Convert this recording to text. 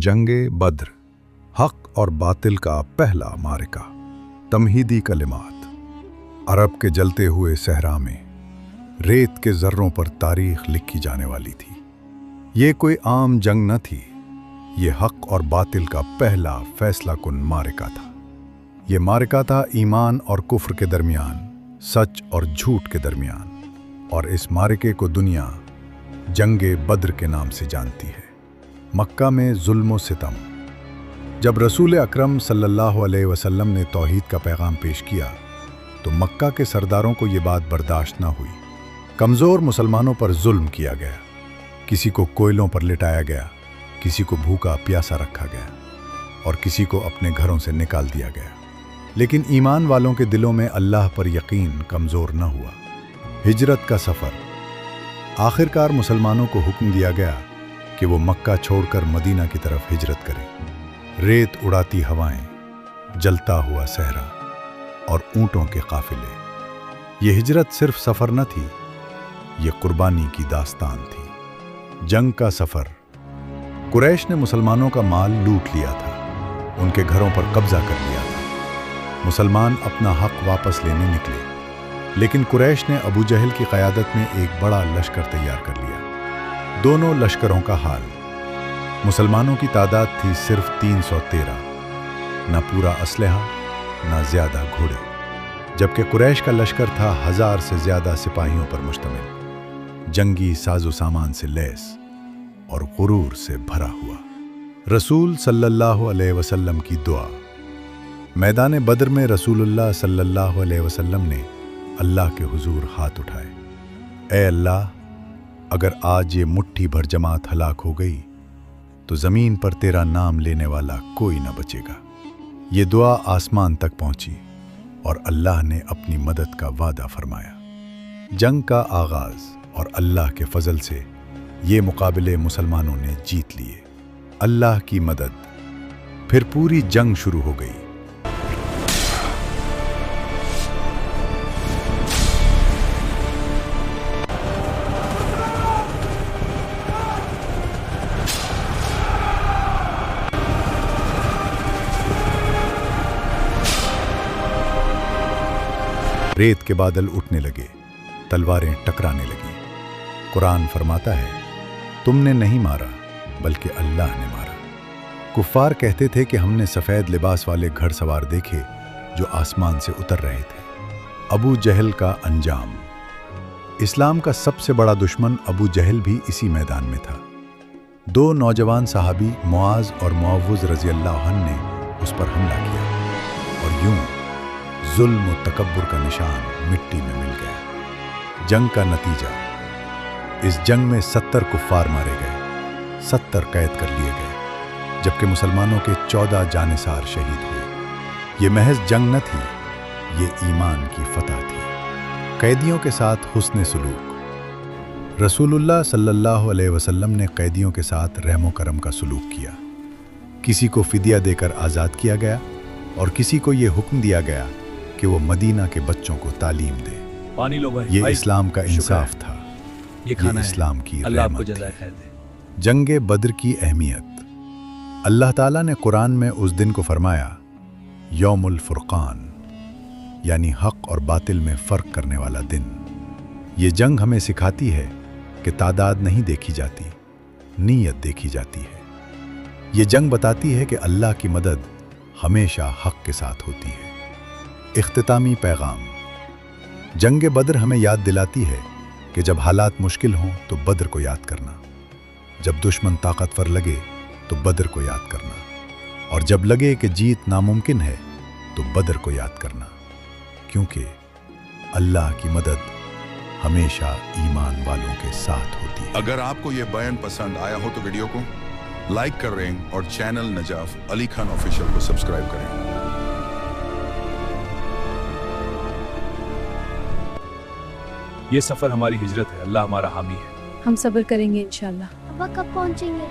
जंगे बद्र, हक और बातिल का पहला मारिका। तमहीदी कलिमात। अरब के जलते हुए सहरा में रेत के जर्रों पर तारीख लिखी जाने वाली थी। ये कोई आम जंग न थी, ये हक और बातिल का पहला फैसला कुन मारिका था। ये मारिका था ईमान और कुफ्र के दरमियान, सच और झूठ के दरमियान, और इस मारिके को दुनिया जंगे बद्र के नाम से जानती है। मक्का में जुल्म सितम। जब रसूल अकरम सल्लल्लाहु अलैहि वसल्लम ने तौहीद का पैगाम पेश किया तो मक्का के सरदारों को ये बात बर्दाश्त न हुई। कमज़ोर मुसलमानों पर जुल्म किया गया, किसी को कोयलों पर लिटाया गया, किसी को भूखा प्यासा रखा गया और किसी को अपने घरों से निकाल दिया गया। लेकिन ईमान वालों के दिलों में अल्लाह पर यकीन कमज़ोर न हुआ। हिजरत का सफ़र। आखिरकार मुसलमानों को हुक्म दिया गया कि वो मक्का छोड़कर मदीना की तरफ हिजरत करें। रेत उड़ाती हवाएं, जलता हुआ सहरा और ऊँटों के काफिले। ये हिजरत सिर्फ सफ़र न थी, ये कुर्बानी की दास्तान थी। जंग का सफ़र। कुरैश ने मुसलमानों का माल लूट लिया था, उनके घरों पर कब्जा कर लिया था। मुसलमान अपना हक वापस लेने निकले, लेकिन कुरैश ने अबू जहल की क़यादत में एक बड़ा लश्कर तैयार कर लिया। दोनों लश्करों का हाल। मुसलमानों की तादाद थी सिर्फ 313, न पूरा असलहा न ज़्यादा घोड़े, जबकि कुरैश का लश्कर था 1000 से ज़्यादा सिपाहियों पर मुश्तमिल, जंगी साजो सामान से लैस और गुरूर से भरा हुआ। रसूल सल्लल्लाहु अलैहि वसल्लम की दुआ। मैदान बद्र में रसूलुल्लाह सल्लल्लाहु अलैहि वसल्लम ने अल्लाह के हुजूर हाथ उठाए। ए अल्लाह, अगर आज ये मुट्ठी भर जमात हलाक हो गई तो ज़मीन पर तेरा नाम लेने वाला कोई न बचेगा। ये दुआ आसमान तक पहुंची और अल्लाह ने अपनी मदद का वादा फरमाया। जंग का आगाज़ और अल्लाह के फजल से ये मुकाबले मुसलमानों ने जीत लिए। अल्लाह की मदद। फिर पूरी जंग शुरू हो गई। रेत के बादल उठने लगे, तलवारें टकराने लगी। कुरान फरमाता है, तुमने नहीं मारा बल्कि अल्लाह ने मारा। कुफ्फार कहते थे कि हमने सफ़ेद लिबास वाले घड़सवार देखे जो आसमान से उतर रहे थे। अबू जहल का अंजाम। इस्लाम का सबसे बड़ा दुश्मन अबू जहल भी इसी मैदान में था। 2 नौजवान सहाबी मुआज और मुअव्वज़ रज़ी अल्लाह अन्हु ने उस पर हमला किया और यूं जुल्म और तकब्बुर का निशान मिट्टी में मिल गया। जंग का नतीजा। इस जंग में 70 कुफ्फार मारे गए, 70 कैद कर लिए गए, जबकि मुसलमानों के 14 जानिसार शहीद हुए। ये महज जंग न थी, ये ईमान की फतह थी। कैदियों के साथ हुस्न सुलूक। रसूलुल्लाह सल्लल्लाहु अलैहि वसल्लम ने कैदियों के साथ रहमो करम का सुलूक किया। किसी को फिदिया देकर आज़ाद किया गया और किसी को ये हुक्म दिया गया कि वो मदीना के बच्चों को तालीम दे। पानी लो भाई। ये इस्लाम का इंसाफ था, ये खाना इस्लाम की अल्लाह आपको रहमत जज़ा थी। खैर दे। जंगे बद्र की अहमियत। अल्लाह ताला ने कुरान में उस दिन को फरमाया यौमुल फुरकान, यानी हक और बातिल में फ़र्क करने वाला दिन। ये जंग हमें सिखाती है कि तादाद नहीं देखी जाती, नीयत देखी जाती है। ये जंग बताती है कि अल्लाह की मदद हमेशा हक के साथ होती है। इख्तितामी पैगाम। जंग बद्र हमें याद दिलाती है कि जब हालात मुश्किल हों तो बद्र को याद करना, जब दुश्मन ताकतवर लगे तो बद्र को याद करना, और जब लगे कि जीत नामुमकिन है तो बद्र को याद करना, क्योंकि अल्लाह की मदद हमेशा ईमान वालों के साथ होती है। अगर आपको यह बयान पसंद आया हो तो वीडियो को लाइक करें और channel Najaf Ali Khan official को सब्सक्राइब करें। ये सफ़र हमारी हिजरत है, अल्लाह हमारा हामी है। हम सब्र करेंगे इंशाअल्लाह। अब कब पहुंचेंगे?